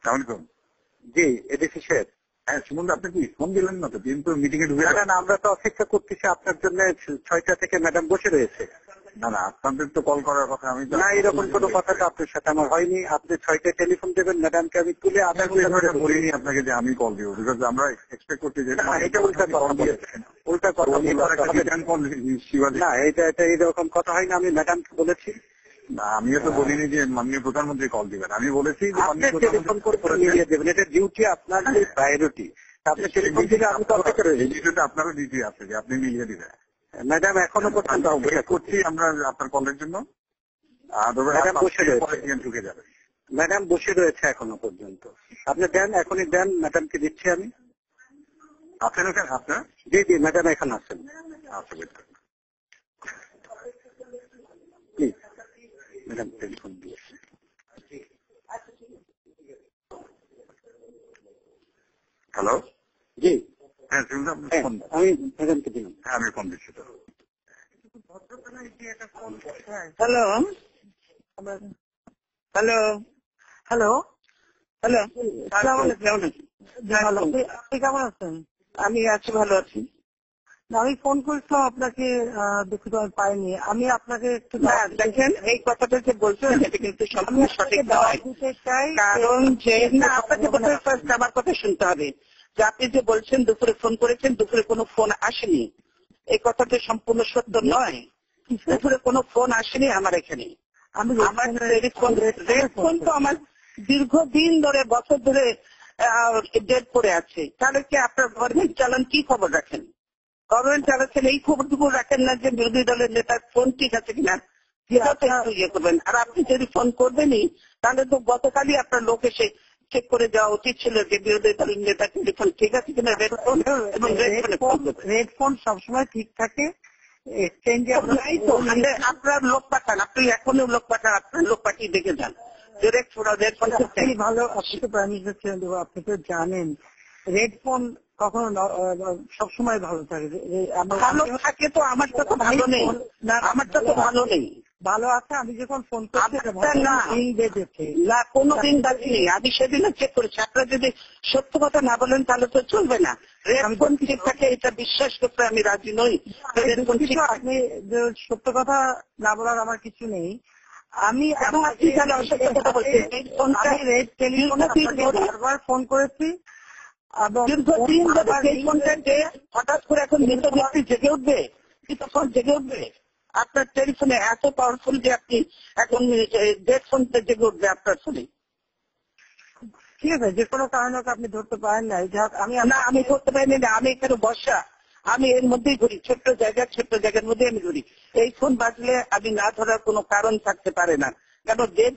সালামালাইকুম। জি, এডিসি সাহেব। হ্যাঁ সুমন, আপনি কি ফোন দিলেন না তো? কিন্তু মিটিং এ ঢুকে না, আমরা তো অপেক্ষা করতেছি আপনার জন্য। 6টা থেকে ম্যাডাম বসে রয়েছে। না, আপনাদের তো কল করার কথা। আমি না, এরকম কোনো কথা তো আপনার সাথে আমার হয়নি। আপনি 6টায় টেলিফোন দেবেন, ম্যাডামকে আমি তুলে বলিনি আপনাকে যে আমি কল দিব, বিকজ আমরা এক্সপেক্ট করছি যে এটা উল্টা কথা বলেছেন। উল্টা কথা না, এটা এরকম কথা হয় না। আমি ম্যাডামকে বলেছি। না, আমিও তো বলিনি যে মাননীয় প্রধানমন্ত্রী কল দিবেন। আমি বলেছি যে টেলিফোন করে মিলিয়ে দেবেন, এটা ডিউটি, আপনার প্রায়োরিটি। আপনি টেলিফোন দিলে আমি তো অপেক্ষা রয়েছি। আপনারও ডিউটি আছে যে আপনি মিলিয়ে দিবেন। ম্যাডাম এখনো পর্যন্ত অপেক্ষা করছি আমরা আপনার কলের জন্য। ম্যাডাম বসে রয়েছে, ঢুকে যাবে। ম্যাডাম বসে রয়েছে এখনো পর্যন্ত। আপনি দেন, এখনই দেন, ম্যাডামকে দিচ্ছি আমি। আছেন ওখানে আপনার? জি জি, ম্যাডাম এখন আছেন। আচ্ছা, প্লিজ ম্যাডাম টেলিফোন দিয়েছে। হ্যালো। জি হ্যাঁ, আমি ম্যাডামকে দিলাম। হ্যাঁ, আমি ফোন দিচ্ছি তো। হ্যালো হ্যালো হ্যালো হ্যালো, ভালো, আপনি কেমন আছেন? আমি আছি, ভালো আছি। আমি ফোন করেছিলাম আপনাকে, দুঃখিত আমি পাইনি। আমি আপনাকে একটু দেখেন, এই কথাটা যে বলছেন এটা কিন্তু সম্পূর্ণ সঠিক নয়। কারণ যে না, আপনাকে ফার্স্ট আমার কথা শুনতে হবে যে আপনি যে বলছেন দুপুরে ফোন করেছেন, দুপুরে কোনো ফোন আসেনি। এই কথাটা সম্পূর্ণ সত্য নয়। দুপুরে কোনো ফোন আসেনি আমার এখানে। আমার রেডফোন তো আমার দীর্ঘদিন ধরে, বছর ধরে ডেট পড়ে আছে। তাহলে কি আপনার গভর্নমেন্ট চালান কি খবর রাখেন? গভর্নমেন্ট চালাচ্ছেন, এই খবরটুকু রাখেন না যে বিরোধী দলের নেতার ফোন ঠিক আছে কিনা, ইয়ে করবেন। আর আপনি যদি ফোন করবেনই তাহলে তো গতকালই আপনার লোক এসে চেক করে যাওয়া উচিত ছিল যে বিরোধী দলের নেতা টেলিফোন ঠিক আছে কিনা। রেডফোন এবং রেডফোন সবসময় ঠিক থাকে। আপনার লোক পাঠান, আপনি এখনই লোক পাঠান, আপনার লোক পাঠিয়ে দেখে যান। ভালো, আপনি তো প্রাইম মিনিস্টার ছিলেন, আপনি তো জানেন রেডফোন কখনো সবসময় ভালো থাকে। ভালো থাকে তো আমারটা তো ভালো নেই, আমারটা তো ভালো নেই। ভালো আছে, আমি যখন ফোন করছি না, কোনোদিন বাজিনি। আমি সেদিনও চেক করেছি। আপনারা যদি সত্য কথা না বলেন তাহলে তো চলবে না। রেডফোন ঠিক থাকে এটা বিশ্বাস করতে আমি রাজি নই। আপনি সত্য কথা না বলার আমার কিছু নেই। আমি ফোন করেছি দীর্ঘদিন হঠাৎ করে এখন মৃত ব্যক্তি জেগে উঠবে, তখন জেগে উঠবে। আপনার টেলিফোনে এত পাওয়ারফুল যে আপনি এখন ডেড ফোনটা জেগে উঠবে আপনার ফোনে। ঠিক আছে, যে কোনো কারণে আপনি ধরতে পারেন না। আমি ধরতে পারিনি না, আমি এখানে বসা, আমি এর মধ্যেই ঘুরি, ছোট্ট জায়গার মধ্যে আমি ঘুরি। এই ফোন বাজলে আমি না ধরার কোনো কারণ থাকতে পারে না, কেন ডেড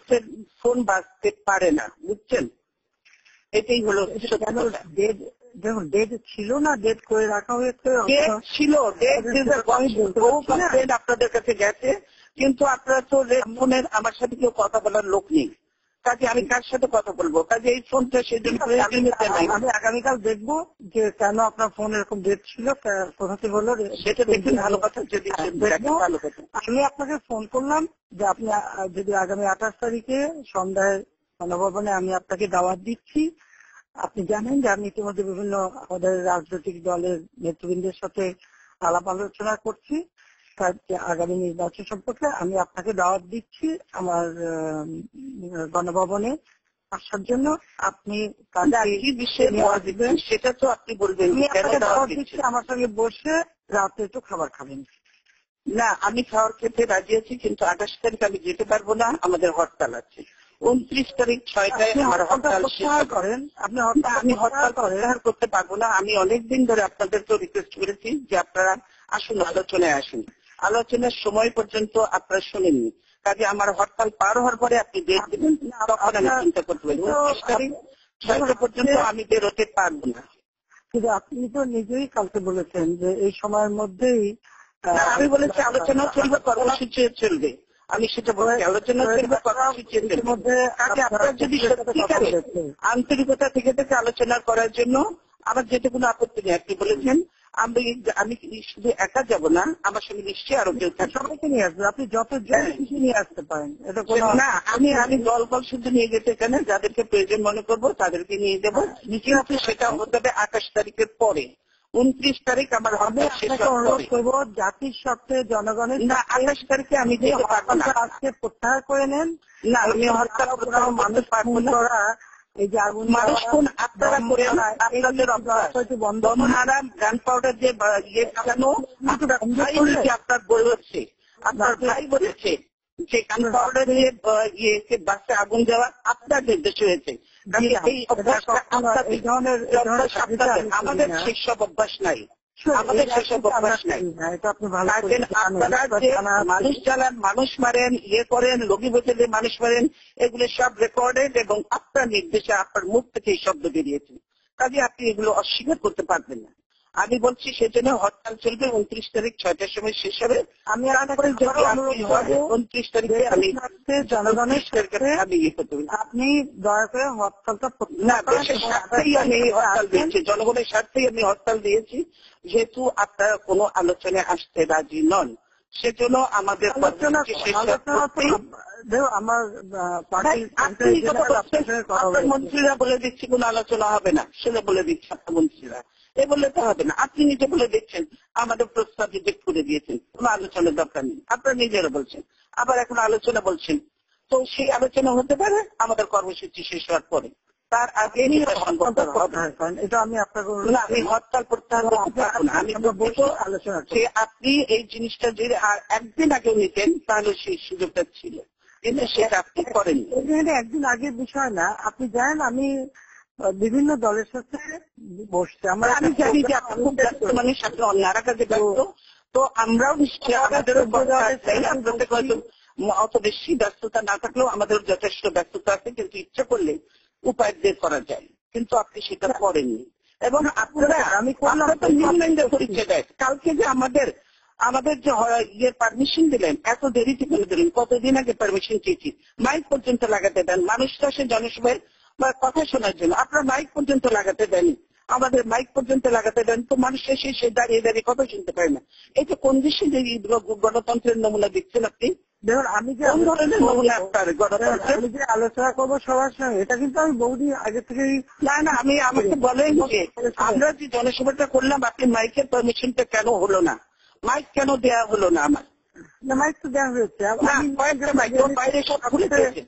ফোন বাজতে পারে না, বুঝছেন? এটাই হলো দেখুন, ডেট ছিল না, ডেট করে রাখা হয়েছে। ডেট ছিল, আপনাদের কাছে গেছে, কিন্তু আপনারা তো ফোনের আমার সাথে কেউ কথা বলার লোক নেই। কাজে আমি কার সাথে কথা বলবো? কাজে এই ফোনটা সেদিন আমি আগামীকাল দেখবো যে কেন আপনার ফোন এরকম ডেট ছিল, কোথাতে হলো সেটা দেখবেন। ভালো কথা, যদি ভালো কথা। আমি আপনাকে ফোন করলাম যে আপনি যদি আগামী 28 তারিখে সন্ধ্যায় গণভবনে আমি আপনাকে দাওয়াত দিচ্ছি। আপনি জানেন যে আমি ইতিমধ্যে বিভিন্ন আমাদের রাজনৈতিক দলের নেতৃবৃন্দের সাথে আলাপ আলোচনা করছি আগামী নির্বাচন সম্পর্কে। আমি আপনাকে দাওয়াত দিচ্ছি আমার গণভবনে আসার জন্য। আপনি কি বিষয়ে দাওয়াত দিবেন সেটা তো আপনি বলবেন। আমার সঙ্গে বসে রাতে একটু খাবার খাবেন। না, আমি খাবার খেতে রাজি আছি, কিন্তু 28 তারিখ আমি যেতে পারবো না, আমাদের হরতাল আছে। 29 তারিখ 6টায় আমার হরতাল করেন। আমি হরতাল প্রত্যাহার করতে পারবো না। আমি অনেকদিন ধরে আপনাদেরকেও রিকোয়েস্ট করেছি যে আপনারা আসুন, আলোচনায় আসুন। আলোচনার সময় পর্যন্ত আপনারা শুনেননি। কাজে আমার হরতাল পার হওয়ার পরে আপনি ডেট দেবেন, তখন আমি চিন্তা করতে পারি। 29 তারিখ 6টা পর্যন্ত আমি বেরোতে পারবো না। কিন্তু আপনি তো নিজেই কালকে বলেছেন যে এই সময়ের মধ্যেই। আমি বলেছি আলোচনা চলবে, কর্মসূচি চলবে। আমি সেটা বলছি, আলোচনা চলবে, কর্মসূচি চলবে। আপনারা যদি সত্যিকারে আন্তরিকতা থেকে আলোচনা করার জন্য আমার যেতে কোনো আপত্তি নেই। আপনি বলেছেন আমি আমি শুধু একা যাব না, আমার সঙ্গে নিশ্চয়ই আরো কেউ থাকবে। সবাইকে নিয়ে আসবে, আপনি যত খুশি নিয়ে আসতে পারেন, এটা কোনো না, আমি দল শুধু নিয়ে যেতে চাই না, যাদেরকে প্রয়োজন মনে করবো তাদেরকে নিয়ে যাবো। কিন্তু সেটা হতে হবে 28 তারিখের পরে। 29 তারিখ আমার হবে শেষ অনুরোধ করবো জাতির স্বার্থে জনগণের না, 28 তারিখে আমি যেতে পারবো না। আজকে প্রত্যাহার করে নেন। না, আমি হরতাল মানুষ পারবো না। এই যে আগুন মানুষ কোন আপনারা করে আপনাদের বন্ধনারাম গান পাউডার যে ইয়ে চালানো আপনার বলেছে, আপনার ভাই বলেছে যে গান পাউডার দিয়ে ইয়েকে বাসে আগুন দেওয়া আপনার নির্দেশ হয়েছে। এই অভ্যাসটা আমাদের সেসব অভ্যাস নাই, আমাদের সেসব অভ্যাস নাই। আপনারা যে মানুষ চালান, মানুষ মারেন, ইয়ে করেন, লগি বসে যে মানুষ মারেন, এগুলো সব রেকর্ডেড এবং আপনার নির্দেশে আপনার মুখ থেকে এই শব্দ বেরিয়েছে। কাজে আপনি এগুলো অস্বীকার করতে পারবেন না। আমি বলছি সেজন্য হরতাল চলবে 29 তারিখ 6টার সময় শেষ হবে। আমি 29 তারিখে আমি জনগণের আমি ইয়ে করতে পারি। আপনি দয়া করে হরতালটা না, দেশের স্বার্থেই আমি হরতাল দিয়েছি, জনগণের স্বার্থেই আমি হরতাল দিয়েছি। যেহেতু আপনারা কোনো আলোচনায় আসতে রাজি নন, সেজন্য আমাদের আপনার মন্ত্রীরা বলে দিচ্ছি কোনো আলোচনা হবে না, সেটা বলে দিচ্ছে আপনার মন্ত্রীরা। এ বললে তো হবে না, আপনি নিজে বলে দিচ্ছেন আমাদের প্রস্তাব রিজেক্ট করে দিয়েছেন, কোনো আলোচনার দরকার নেই, আপনারা নিজেরা বলছেন। আবার এখন আলোচনা বলছেন, তো সেই আলোচনা হতে পারে আমাদের কর্মসূচি শেষ হওয়ার পরে, তার আগে এটা আমি আপনাকে আমি হরতাল প্রত্যাহার করতে পারবো না। আমি বলবো আলোচনা যে আপনি এই জিনিসটা যদি আর একদিন আগেও নিতেন তাহলে সেই সুযোগটা ছিল, কিন্তু সেটা আপনি করেননি। একদিন আগের বিষয় না, আপনি জানেন আমি বিভিন্ন দলের সাথে বসছি। আমি জানি যে আপনি খুব ব্যস্ত মানুষ, আপনি অন্যারা কাজে ব্যস্ত, তো আমরাও নিশ্চয়ই আমাদেরও অত বেশি ব্যস্ততা না থাকলেও আমাদের যথেষ্ট ব্যস্ততা আছে, কিন্তু ইচ্ছা করলে উপায় বের করা যায়, কিন্তু আপনি সেটা করেননি। এবং আপনারা পরিচয় দেয় কালকে যে আমাদের যে ইয়ের পারমিশন দিলেন, এত দেরিতে কেন দিলেন? কতদিন আগে পারমিশন চেয়েছি, মাইক পর্যন্ত লাগাতে দেন, মানুষ তো আসে জনসভায় কথা শোনার জন্য, আপনার মাইক পর্যন্ত লাগাতে দেন, আমাদের মাইক পর্যন্ত লাগাতে দেন, তো মানুষ এসে সে দাঁড়িয়ে দাঁড়িয়ে কথা শুনতে পারে না। এটা কোন দেশে যে গণতন্ত্রের নমুনা দিচ্ছেন আপনি? দেখুন, আমি যে আলোচনা করবো সবার সঙ্গে, এটা কিন্তু আমি বহুদিন আগে থেকেই না আমি আমাকে বলেন যে আমরা যে জনসভাটা করলাম, আপনি মাইকের পারমিশনটা কেন হলো না? মাইক কেন দেওয়া হলো না? আমার মাইক তো দেওয়া হয়েছে, বাইরে সব খুলে দিয়েছে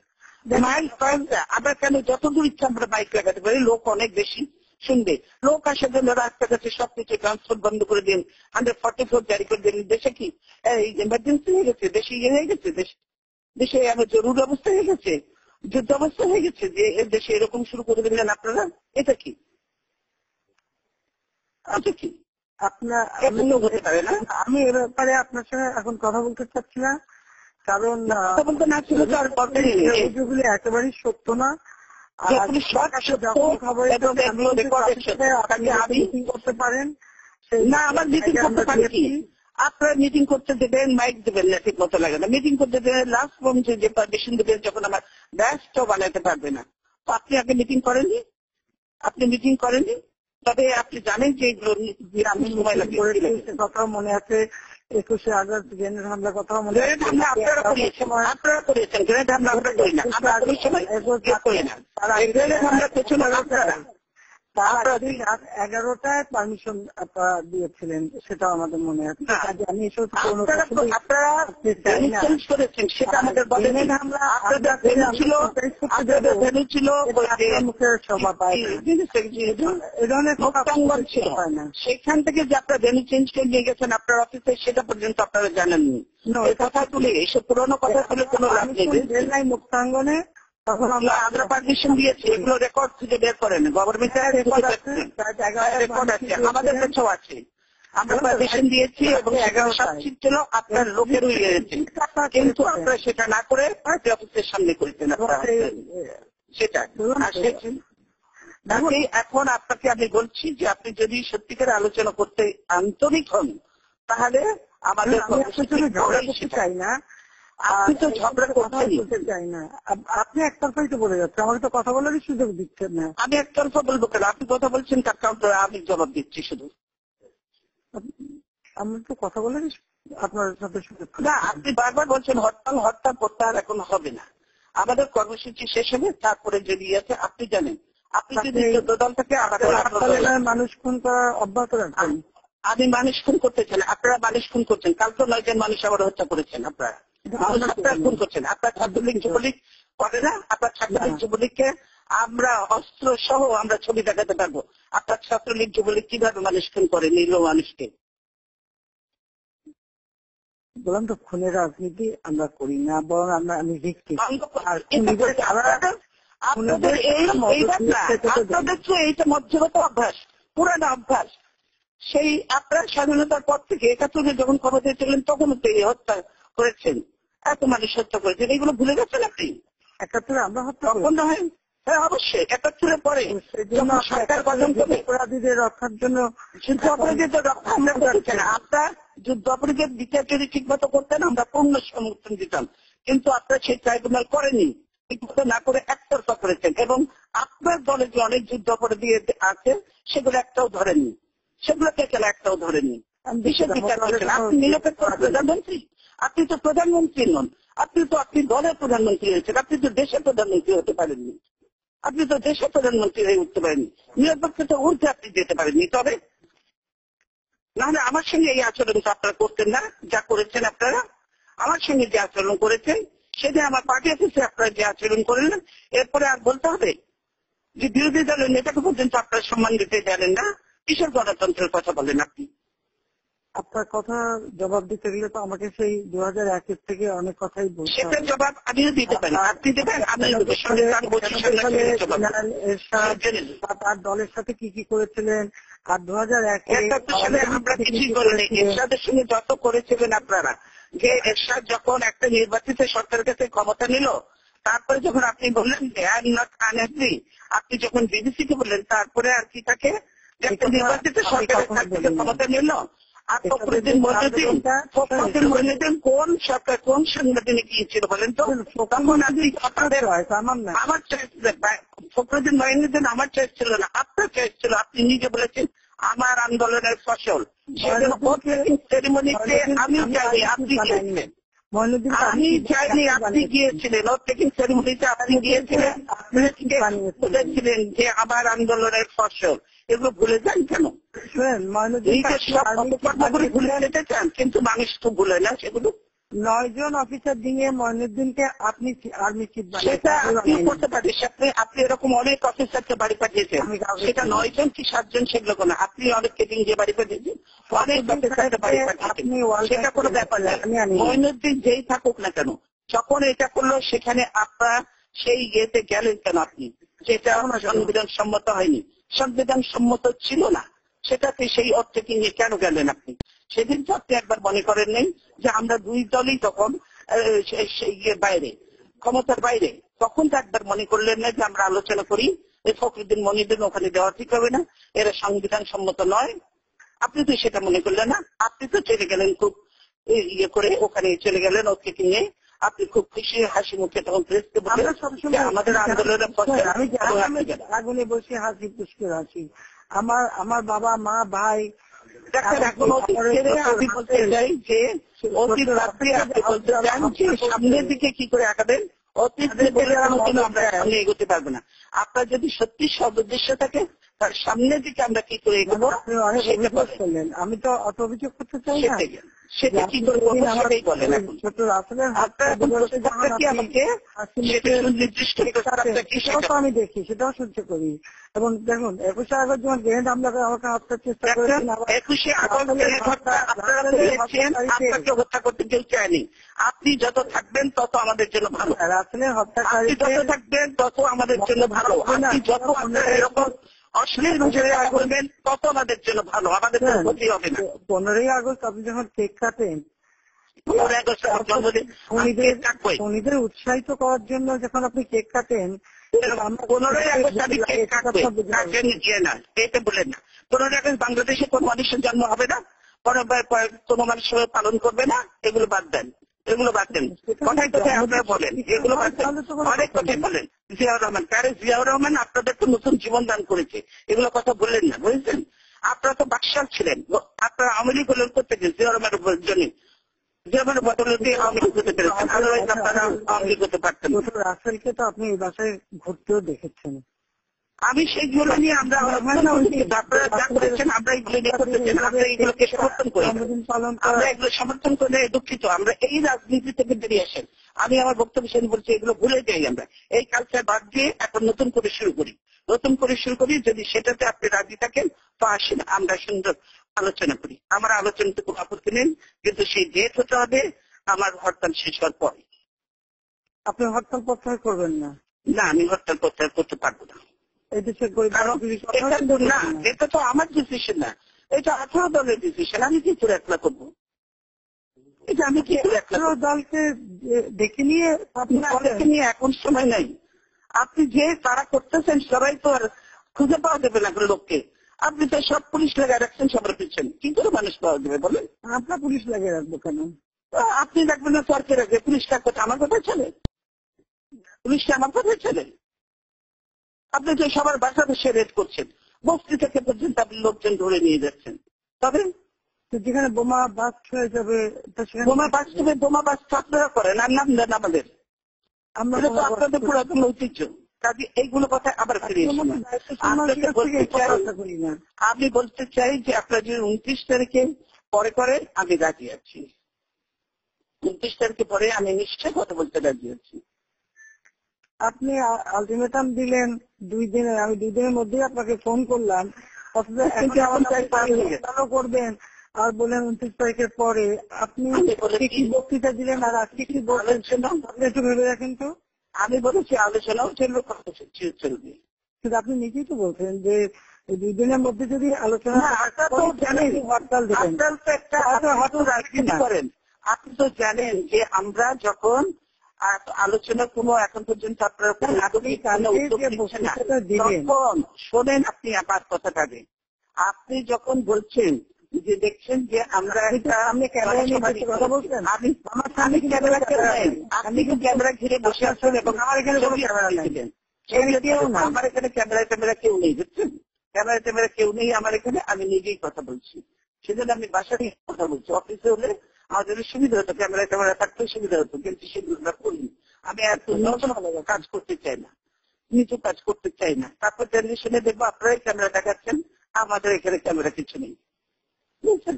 মাইক কয়েকটা। আমরা কেন যতদূর ইচ্ছা আমরা মাইক লাগাতে পারি, লোক অনেক বেশি শুনবে। লোক আসার জন্য রাস্তাঘাটে সবকিছু ট্রান্সপোর্ট বন্ধ করে দিন, 144 জারি করে দিন। দেশে কি ইমার্জেন্সি হয়ে গেছে? দেশে ইয়ে হয়ে গেছে? দেশে আমার জরুরি অবস্থা হয়ে গেছে, যুদ্ধ অবস্থা হয়ে গেছে যে দেশে এরকম শুরু করে দিলেন আপনারা? এটা কি আপনার হতে পারে না? আমি এ ব্যাপারে আপনার সঙ্গে এখন কথা বলতে চাচ্ছি না, কারণ এগুলি একেবারেই সত্য না। করতে পারেন না, আমার মিটিং করতে পারেন কি? আপনারা মিটিং করতে দেবেন, মাইক দেবেন না, ঠিক মতো লাগে না। মিটিং করতে দেবেন, লাস্ট পর্যন্ত যে পারমিশন দেবেন যখন আমার ব্যাসটা বানাতে পারবে না, তো আপনি আগে মিটিং করেননি? আপনি মিটিং করেননি? তবে আপনি জানেন যে এগুলো আমি সময় লাগে কথা মনে আছে, 21শে আগস্ট গ্রেনেড হামলার কথা মনে আছে। আপনারা করেছেন গ্রেনেড হামলা, আমরা করি না, আমরা কোনো সময় করি না। গ্রেনেড হামলা পেছনে আপনারা 11টায় পারমিশন আপনারা দিয়েছিলেন, সেটা আমাদের মনে আছে। আমি এসব আপনারা চেঞ্জ করেছেন, সেটা আমাদের বলেন। আপনাদের ভেনু ছিল সেখান থেকে যে আপনারা ভেনু চেঞ্জ করে নিয়ে গেছেন আপনার অফিসে, সেটা পর্যন্ত আপনারা জানেননি। এই কথা তুলে, এইসব পুরোনো কথা তুলে কোনো লাভ নেই। মুক্তাঙ্গনে তখন আমরা পারমিশন দিয়েছি, এগুলো রেকর্ড থেকে বের করেন, গভর্নমেন্টের রেকর্ড আছে, আমাদের কাছেও আছে। আমরা পারমিশন দিয়েছি এবং 11 ছিল, আপনার লোকেরও ইয়েছে, কিন্তু আপনারা সেটা না করে পার্টি অফিসের সামনে করেছেন সেটা। এখন আপনাকে আমি বলছি যে আপনি যদি সত্যিকার আলোচনা করতে আন্তরিক হন, তাহলে আমাদের চাই না, আপনি তো ঝগড়া করতে চাই না, আপনি একতরফাই তো বলে যাচ্ছেন, আমাকে তো কথা বলারই সুযোগ দিচ্ছেন না। আমি একতরফা বলবো কেন? আপনি কথা বলছেন, তার কারণ আমি জবাব দিচ্ছি শুধু। আমি তো কথা বলে আপনার সাথে না, আপনি বারবার বলছেন হরতাল হরতাল প্রত্যাহার এখন হবে না, আমাদের কর্মসূচি শেষ হবে, তারপরে যদি আছে আপনি জানেন, আপনি যদি 14 দল থেকে মানুষ খুন করা অব্যাহত রাখবেন। আমি মানুষ খুন করতে চাই না, আপনারা মানুষ খুন করছেন। কাল তো 9 জন মানুষ আবার হত্যা করেছেন আপনারা, আপনারা খুন করছেন। আপনার ছাত্রলীগ যুবলীগ করে না, আপনার ছাত্রলীগ যুবলীগকে আমরা অস্ত্র সহ আমরা ছবি দেখাতে পারবো। আপনার ছাত্রলীগ যুবলীগ কিভাবে মানুষ খুন করে নিরীহ মানুষকে? বললাম তো খুনের রাজনীতি আমরা করি না, বরং আমি ভিক্টিম। আপনাদের তো এইটা মধ্যগত অভ্যাস, পুরানো অভ্যাস। সেই আপনার স্বাধীনতার পর থেকে 71-এ যখন ক্ষমতায় ছিলেন তখনও তো হত্যা করেছেন, এত মানুষ হত্যা করেছেন, এগুলো ভুলে গেছেন আপনি? 71-এ আমরা হত্যা হয়? হ্যাঁ অবশ্যই, 71-এর পরে সরকার গঠন করে অপরাধীদের রক্ষার জন্য যুদ্ধ অপরাধীদের রক্ষা আমরা করেছেন। আপনার যুদ্ধ অপরাধীদের বিচার যদি ঠিক মতো করতেন আমরা পূর্ণ সমর্থন দিতাম, কিন্তু আপনারা সেই ট্রাইব্যুনাল করেনি, ঠিক মতো না করে একতরফা করেছেন। এবং আপনার দলে যে অনেক যুদ্ধ অপরাধী আছে সেগুলো একটাও ধরেননি, সেগুলোকে কেলা একটাও ধরেননি, বিশেষ বিচার করেছেন। আপনি নিরপেক্ষ প্রধানমন্ত্রী, আপনি তো প্রধানমন্ত্রী নন, আপনি দলের প্রধানমন্ত্রী হয়েছেন, আপনি তো দেশের প্রধানমন্ত্রী হতে পারেননি, আপনি তো দেশের প্রধানমন্ত্রী হয়ে উঠতে পারেননি, নিরপেক্ষতা ঊর্ধ্বে আপনি যেতে পারেননি। তবে নাহলে আমার সঙ্গে এই আচরণ তো আপনারা করতেন না, যা করেছেন আপনারা। আমার সঙ্গে যে আচরণ করেছেন সেটা আমার পার্টি অফিসে আপনারা যে আচরণ করলেন, এরপরে আর বলতে হবে যে বিরোধী দলের নেতাকে পর্যন্ত আপনারা সম্মান দিতে জানেন না, কিসের গণতন্ত্রের কথা বলেন আপনি? আপনার কথা জবাব দিতে গেলে তো আমাকে সেই 2001 থেকে অনেক কথাই বলতে হবে। সেটার জবাব আমিও দিতে পারি, আপনি দেবেন, আমি তার দলের সাথে কি কি করেছিলেন, আর 2001 সালে আমরা কিছুই করিনি। এরশাদের সঙ্গে যত করেছিলেন আপনারা, যে এরশাদ যখন একটা নির্বাচিত সরকারের কাছে ক্ষমতা নিল, তারপরে যখন আপনি বললেন যে আই এম নট আনহ্যাপি, আপনি যখন বিবিসিকে বললেন, তারপরে আর কি থাকে যে একটা নির্বাচিত সরকারের কাছ থেকে ক্ষমতা নিল। আর ফখরুদ্দিন মইনুদ্দিন কোন সরকার কোন সংগঠনে গিয়েছিল বলেন তো? তখন আপনি আমার চয়েস, ফখরুদ্দিন মইনুদ্দিন আমার চয়েস ছিল না, আপনার চয়েস ছিল। আপনি নিজে বলেছেন আমার আন্দোলনের ফসল, সেরেমনিতে আমি যাইনি, আপনি গিয়েছিলেন। আমি চাইনি, আপনি গিয়েছিলেন। ওর টেকিং সেরেমনিতে আপনি গিয়েছিলেন, বলেছিলেন যে আমার আন্দোলনের ফসল। এগুলো ভুলে যান কেন? ভুলে যেতে চান, কিন্তু মানুষ তো ভুলে না সেগুলো। 9 জন অফিসার দিয়ে মইনুদ্দিনকে আপনি আর্মি চিফ সেটা আপনি করতে পারেন। আপনি এরকম অনেক অফিসারকে বাড়ি পাঠিয়েছেন, সেটা 9 জন কি 7 জন সেগুলো কোনো, আপনি অনেককে দিয়ে বাড়ি পাঠিয়েছেন, অনেক অফিসারকে বাড়ি পাঠিয়েছেন, সেটা কোনো ব্যাপার না। মইনুদ্দিন যেই থাকুক না কেন, যখন এটা করলো সেখানে আপনার সেই ইয়েতে গেলেন কেন আপনি? যেটা সংবিধান সম্মত হয়নি, সংবিধান সম্মত ছিল না, সেটাতে সেই অর্থে নিয়ে কেন গেলেন আপনি? সেদিন তো আপনি একবার মনে করেন নেই যে আমরা দুই দলই তখন বাইরে, ক্ষমতার বাইরে, তখন তো একবার মনে করলেন না যে আমরা আলোচনা করি ফখরুদ্দিন মইনুদ্দিন ওখানে দেওয়া ঠিক হবে না, এরা সংবিধান সম্মত নয়? আপনি তো সেটা মনে করলেন না, আপনি তো চলে গেলেন খুব ইয়ে করে, ওখানে চলে গেলেন ওকে নিয়ে, আপনি খুব খুশি হাসি মুখে তখন প্রেসকে বললেন আমাদের আন্দোলনের আগুনে বসে হাসি পুষ্কে আছি। আমার বাবা মা ভাই আমি বলতে চাই যে অতীত রাত্রে আপনি বলতে চান যে সামনের দিকে কি করে আগাবেন, অতীত আমরা সামনে এগোতে পারবো না। আপনার যদি সত্যি সদুদ্দেশ্য থাকে তার সামনের দিকে আমরা কি করে এগোবো করলেন। আমি তো অত অভিযোগ করতে চাই না, সেটা কি করে করবো সেটাই বলেন। ছোট আসলে আমি দেখি, সেটাও সহ্য করি। এবং দেখুন 21শে আগস্ট যখন গ্রেনেড হামলা করে আমাকে হত্যার চেষ্টা করেছেন, 21শে আগস্ট আপনাকে হত্যা করতে কেউ চায়নি। আপনি যত থাকবেন তত আমাদের জন্য ভালো, রাসেলের হত্যাকারী যত থাকবেন তত আমাদের জন্য ভালো, আপনি যত এরকম অশ্লীল ভাষায় করবেন তত আমাদের জন্য ভালো, আমাদের ক্ষতি হবে না। 15ই আগস্ট আপনি যখন কেক কাটেন, 15ই আগস্ট খুনিদের উৎসাহিত করার জন্য যখন আপনি কেক কাটেন, 15ই আগস্ট আমি কেক কাটেন গিয়ে না, এটা বলেন না। 15ই আগস্ট বাংলাদেশে কোন মানুষের জন্ম হবে না, কোন মানুষ পালন করবে না, এগুলো বাদ দেন, এগুলো বাদ দেন। কথায় কথায় আপনারা বলেন, এগুলো বাদ দেন, অনেক কথাই বলেন। জিয়াউর রহমান, জিয়াউর রহমান আপনাদের তো নতুন জীবন দান করেছে, এগুলো কথা বললেন না, বুঝেছেন? আপনারা তো বাকশাল ছিলেন, আপনারা আওয়ামী লীগ হলেন করতে গেছেন জিয়ারমের জন্য, জিয়ারমের বদলতে আওয়ামী লীগ হতে পেরেছেন, আদারওয়াইজ আপনারা আওয়ামী লীগ হতে পারতেন। রাসেলকে তো আপনি এই বাসায় ঘুরতেও দেখেছেন। আমি সেইগুলো নিয়ে আমরা আপনারা যা করেছেন আমরা এইগুলো নিয়ে করতেছেন, আমরা এইগুলোকে সমর্থন করি, আমরা এগুলো সমর্থন করে দুঃখিত। আমরা এই রাজনীতি থেকে বেরিয়ে আসেন। আমি আমার বক্তব্য শেষ বলছি, এগুলো ভুলে যাই আমরা, এই কালচার বাদ দিয়ে এখন নতুন করে শুরু করি, যদি সেটাতে আপনি রাজি থাকেন তো আসেন আমরা সুন্দর আলোচনা করি। আমার আলোচনাতে কোনো আপত্তি নেই, কিন্তু সেই ডেট হতে হবে আমার হরতাল শেষ হওয়ার পরে। আপনি হরতাল প্রত্যাহার করবেন না? না, আমি হরতাল প্রত্যাহার করতে পারবো না। এটা তো আমার ডিসিশন না, এটা 18 দলের ডিসিশন। আমি কি করে একলা করবো? এটা আমি কি করে একলা দলকে দেখে নিয়ে এখন সময় নাই। আপনি যে তারা করতেছেন সবাই তো আর খুঁজে পাওয়া যাবে না লোককে। আপনি তো সব পুলিশ লাগিয়ে রাখছেন সবার পিছনে, কি করে মানুষ পাওয়া যাবে বলেন? আপনার পুলিশ লাগিয়ে রাখবো কেন? আপনি রাখবেন না, সরকার রাখবে। পুলিশটা কথা আমার কথা চলে? পুলিশটা আমার কথা চলে? আপনি তো সবার বাসা বসে রেড করছেন, বস্তি থেকে পর্যন্ত আপনি লোকজন ধরে নিয়ে যাচ্ছেন। তবে যেখানে বোমা বাস হয়ে যাবে, বোমা বাস হবে, বোমা বাস আপনারা করেন আর নাম দেন আমাদের। আমরা তো আপনাদের পুরাতন ঐতিহ্য, কাজে এইগুলো কথা আবার ফিরিয়ে আমি বলতে চাই যে আপনারা যদি 29 তারিখে পরে করেন আমি রাজি আছি। 29 তারিখে পরে আমি নিশ্চয় কথা বলতে রাজি আছি। আপনি আলটিমেটাম দিলেন 2 দিনে, আমি 2 দিনের মধ্যেই আপনাকে ফোন করলাম, করবেন আর বলেন 29 তারিখের পরে। আপনি কি বক্তৃতা দিলেন আর আজকে কি বলছেন একটু ভেবে রাখেন তো। আমি বলেছি আলোচনাও চলবে, চলবে, কিন্তু আপনি নিজেই তো বলছেন যে 2 দিনের মধ্যে যদি আলোচনা হরতাল দেবেন। করেন আপনি তো জানেন যে আমরা যখন আলোচনা কোনো এখন পর্যন্ত আপনারা তখন শোনেন, আপনি আমার কথাটা দেন। আপনি যখন বলছেন যে দেখছেন যে আমরা কথা বলছেন, আমি ক্যামেরা ঘিরে বসে আসছেন এবং আমার এখানে আমার এখানে ক্যামেরা কেউ নেই, বুঝছেন? ক্যামেরা কেউ নেই আমার এখানে, আমি নিজেই কথা বলছি। সেজন্য আমি বাসা নিয়ে কথা বলছি। অফিসে হলে আমাদের সুবিধা হতো, ক্যামেরা থাকতে সুবিধা হতো, কিন্তু সেগুলো করিনি। আমি এত কাজ করতে চাই না, নিজে কাজ করতে চাই না। তারপর টেলিভিশনে দেখবো আপনারাই ক্যামেরা দেখাচ্ছেন, আমাদের এখানে ক্যামেরা কিছু নেই, বুঝছেন?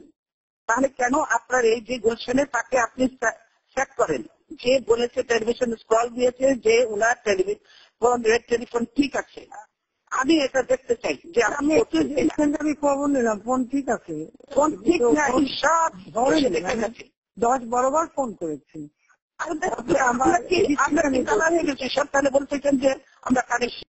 তাহলে কেন আপনার এই যে গুলশনে তাকে আপনি চেক করেন, যে বলেছে টেলিভিশন স্ক্রল দিয়েছে যে উনার টেলিফোন ঠিক আছে। আমি এটা দেখতে চাই যে আমি খবর নিলাম ফোন ঠিক আছে, ফোন ঠিক নাই, সব 10 বড়বার ফোন করেছি। আমরা কি সব তাহলে বলতেছেন যে আমরা কানেকশন